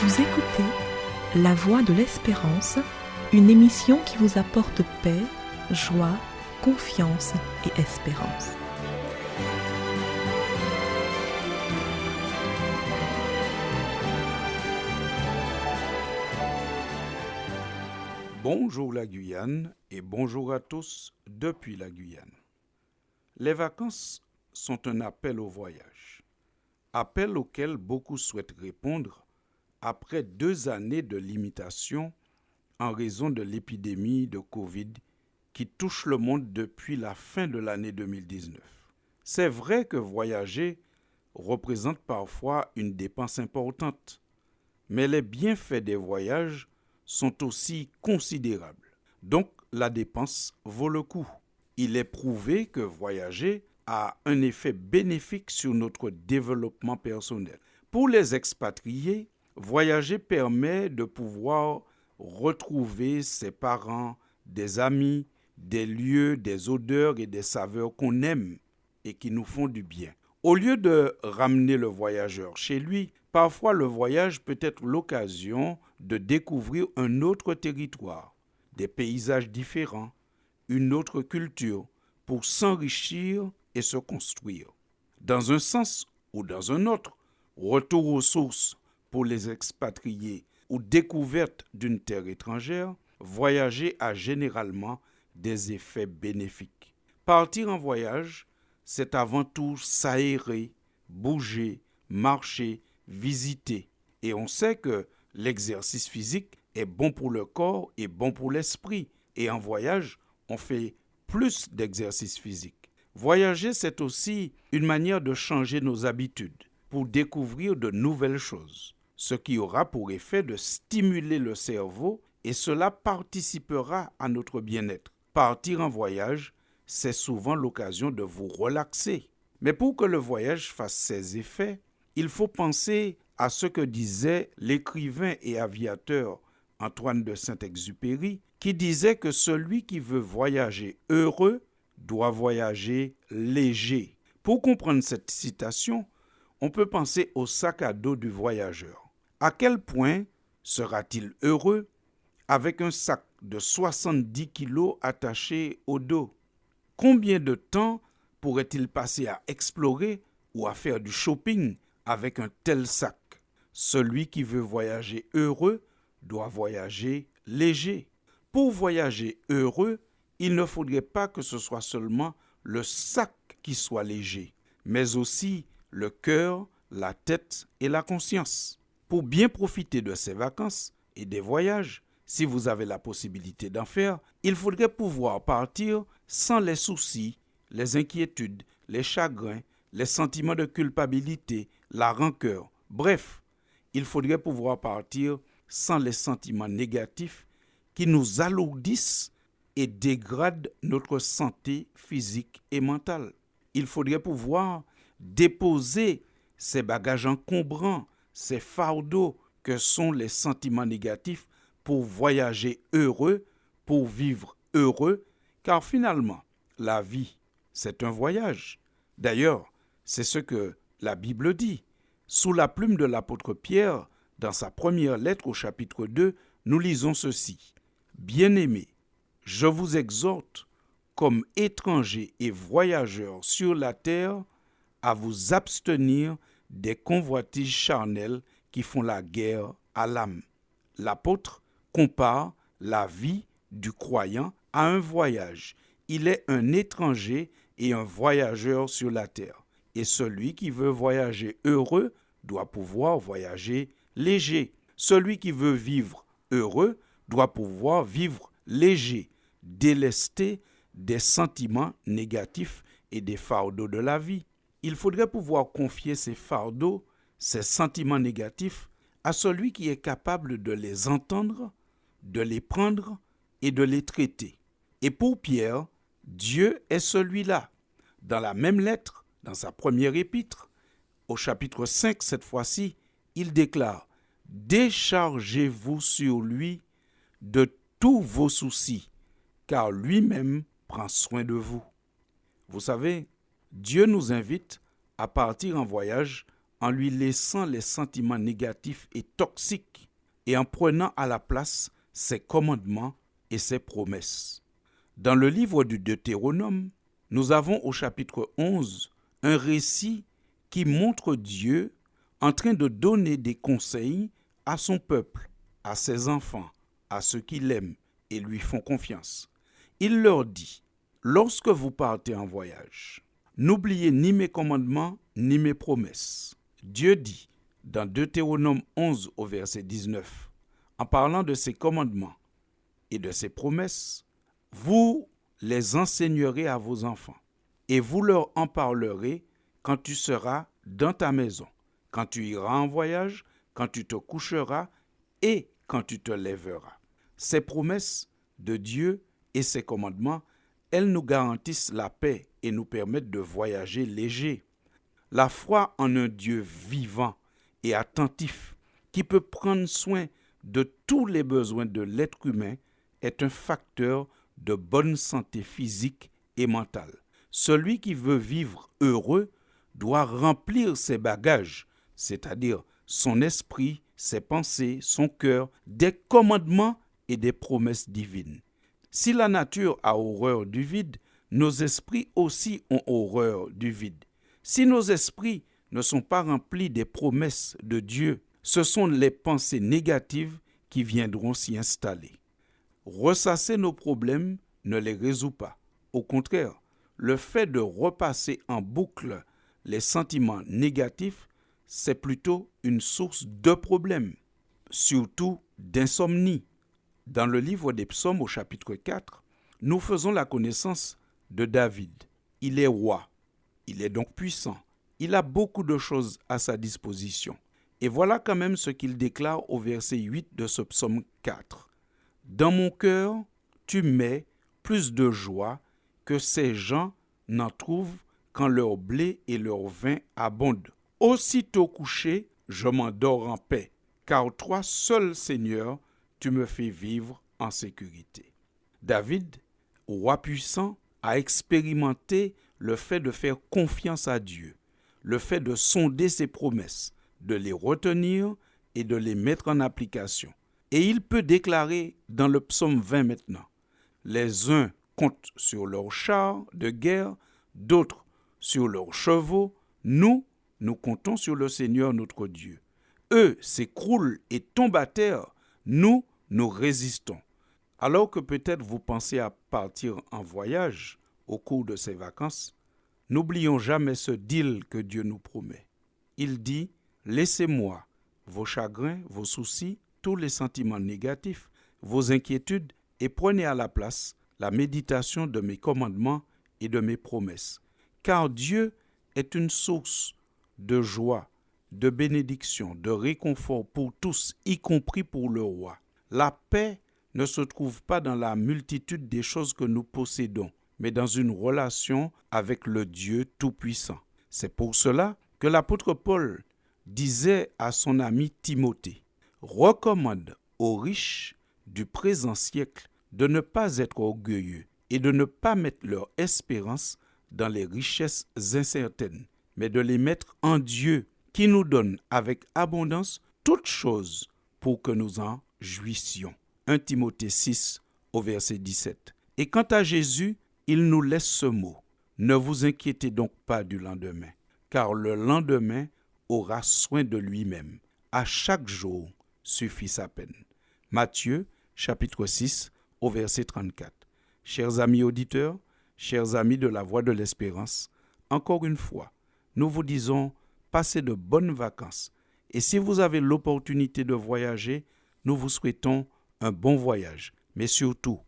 Vous écoutez La Voix de l'Espérance, une émission qui vous apporte paix, joie, confiance et espérance. Bonjour la Guyane et bonjour à tous depuis la Guyane. Les vacances sont un appel au voyage, appel auquel beaucoup souhaitent répondre après 2 années de limitation en raison de l'épidémie de Covid qui touche le monde depuis la fin de l'année 2019. C'est vrai que voyager représente parfois une dépense importante, mais les bienfaits des voyages sont aussi considérables. Donc, la dépense vaut le coup. Il est prouvé que voyager a un effet bénéfique sur notre développement personnel. Pour les expatriés, voyager permet de pouvoir retrouver ses parents, des amis, des lieux, des odeurs et des saveurs qu'on aime et qui nous font du bien. Au lieu de ramener le voyageur chez lui, parfois le voyage peut être l'occasion de découvrir un autre territoire, des paysages différents, une autre culture, pour s'enrichir et se construire. Dans un sens ou dans un autre, retour aux sources pour les expatriés ou découverte d'une terre étrangère, voyager a généralement des effets bénéfiques. Partir en voyage, c'est avant tout s'aérer, bouger, marcher, visiter. Et on sait que l'exercice physique est bon pour le corps et bon pour l'esprit. Et en voyage, on fait plus d'exercice physique. Voyager, c'est aussi une manière de changer nos habitudes pour découvrir de nouvelles choses, ce qui aura pour effet de stimuler le cerveau et cela participera à notre bien-être. Partir en voyage, c'est souvent l'occasion de vous relaxer. Mais pour que le voyage fasse ses effets, il faut penser à ce que disait l'écrivain et aviateur Antoine de Saint-Exupéry, qui disait que celui qui veut voyager heureux doit voyager léger. Pour comprendre cette citation, on peut penser au sac à dos du voyageur. À quel point sera-t-il heureux avec un sac de 70 kilos attaché au dos? Combien de temps pourrait-il passer à explorer ou à faire du shopping avec un tel sac? Celui qui veut voyager heureux doit voyager léger. Pour voyager heureux, il ne faudrait pas que ce soit seulement le sac qui soit léger, mais aussi le cœur, la tête et la conscience. Pour bien profiter de ces vacances et des voyages, si vous avez la possibilité d'en faire, il faudrait pouvoir partir sans les soucis, les inquiétudes, les chagrins, les sentiments de culpabilité, la rancœur. Bref, il faudrait pouvoir partir sans les sentiments négatifs qui nous alourdissent et dégradent notre santé physique et mentale. Il faudrait pouvoir déposer ces bagages encombrants, ces fardeaux que sont les sentiments négatifs pour voyager heureux, pour vivre heureux, car finalement, la vie, c'est un voyage. D'ailleurs, c'est ce que la Bible dit. Sous la plume de l'apôtre Pierre, dans sa première lettre au chapitre 2, nous lisons ceci. « Bien-aimés, je vous exhorte, comme étrangers et voyageurs sur la terre, à vous abstenir des convoitises charnelles qui font la guerre à l'âme. » L'apôtre compare la vie du croyant à un voyage. Il est un étranger et un voyageur sur la terre. Et celui qui veut voyager heureux doit pouvoir voyager léger. Celui qui veut vivre heureux doit pouvoir vivre léger, délesté des sentiments négatifs et des fardeaux de la vie. Il faudrait pouvoir confier ces fardeaux, ces sentiments négatifs, à celui qui est capable de les entendre, de les prendre et de les traiter. Et pour Pierre, Dieu est celui-là. Dans la même lettre, dans sa première épître, au chapitre 5 cette fois-ci, il déclare « Déchargez-vous sur lui de tous vos soucis, car lui-même prend soin de vous. » Vous savez, Dieu nous invite à partir en voyage en lui laissant les sentiments négatifs et toxiques et en prenant à la place ses commandements et ses promesses. Dans le livre du Deutéronome, nous avons au chapitre 11 un récit qui montre Dieu en train de donner des conseils à son peuple, à ses enfants, à ceux qui l'aiment et lui font confiance. Il leur dit, lorsque vous partez en voyage, n'oubliez ni mes commandements ni mes promesses. Dieu dit dans Deutéronome 11 au verset 19, en parlant de ses commandements et de ses promesses, vous les enseignerez à vos enfants et vous leur en parlerez quand tu seras dans ta maison, quand tu iras en voyage, quand tu te coucheras et quand tu te lèveras. Ces promesses de Dieu et ses commandements, elles nous garantissent la paix et nous permettent de voyager léger. La foi en un Dieu vivant et attentif qui peut prendre soin de tous les besoins de l'être humain est un facteur de bonne santé physique et mentale. Celui qui veut vivre heureux doit remplir ses bagages, c'est-à-dire son esprit, ses pensées, son cœur, des commandements et des promesses divines. Si la nature a horreur du vide, nos esprits aussi ont horreur du vide. Si nos esprits ne sont pas remplis des promesses de Dieu, ce sont les pensées négatives qui viendront s'y installer. Ressasser nos problèmes ne les résout pas. Au contraire, le fait de repasser en boucle les sentiments négatifs, c'est plutôt une source de problèmes, surtout d'insomnie. Dans le livre des Psaumes au chapitre 4, nous faisons la connaissance de David. Il est roi, il est donc puissant, il a beaucoup de choses à sa disposition. Et voilà quand même ce qu'il déclare au verset 8 de ce psaume 4. « Dans mon cœur, tu mets plus de joie que ces gens n'en trouvent quand leur blé et leur vin abondent. Aussitôt couché, je m'endors en paix, car toi seul, Seigneur, tu me fais vivre en sécurité. » David, roi puissant, a expérimenté le fait de faire confiance à Dieu, le fait de sonder ses promesses, de les retenir et de les mettre en application. Et il peut déclarer dans le psaume 20 maintenant, « Les uns comptent sur leurs chars de guerre, d'autres sur leurs chevaux. Nous comptons sur le Seigneur notre Dieu. Eux s'écroulent et tombent à terre. Nous résistons. » Alors que peut-être vous pensez à partir en voyage au cours de ces vacances, n'oublions jamais ce deal que Dieu nous promet. Il dit, « Laissez-moi vos chagrins, vos soucis, tous les sentiments négatifs, vos inquiétudes, et prenez à la place la méditation de mes commandements et de mes promesses. Car Dieu est une source de joie, de bénédiction, de réconfort pour tous, y compris pour le roi. La paix ne se trouve pas dans la multitude des choses que nous possédons, mais dans une relation avec le Dieu Tout-Puissant. C'est pour cela que l'apôtre Paul disait à son ami Timothée, « Recommande aux riches du présent siècle de ne pas être orgueilleux et de ne pas mettre leur espérance dans les richesses incertaines, mais de les mettre en Dieu qui nous donne avec abondance toutes choses pour que nous en jouissions. » 1 Timothée 6 au verset 17. Et quant à Jésus, il nous laisse ce mot. « Ne vous inquiétez donc pas du lendemain, car le lendemain aura soin de lui-même. À chaque jour suffit sa peine. » Matthieu chapitre 6 au verset 34. Chers amis auditeurs, chers amis de la Voix de l'Espérance, encore une fois, nous vous disons, passez de bonnes vacances. Et si vous avez l'opportunité de voyager, nous vous souhaitons un bon voyage. Mais surtout,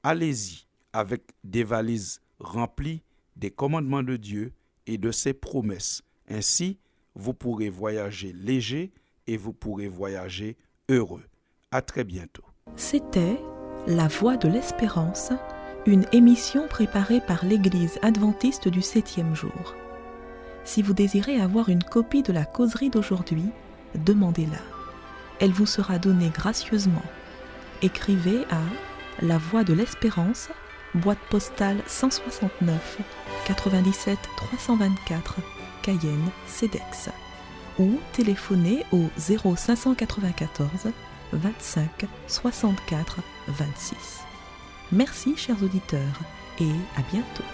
allez-y avec des valises remplies des commandements de Dieu et de ses promesses. Ainsi, vous pourrez voyager léger et vous pourrez voyager heureux. À très bientôt. C'était La Voix de l'Espérance, une émission préparée par l'Église adventiste du 7e jour. Si vous désirez avoir une copie de la causerie d'aujourd'hui, demandez-la. Elle vous sera donnée gracieusement. Écrivez à La Voix de l'Espérance, boîte postale 169 97 324, Cayenne, CEDEX. ou téléphonez au 0594 25 64 26. Merci chers auditeurs et à bientôt.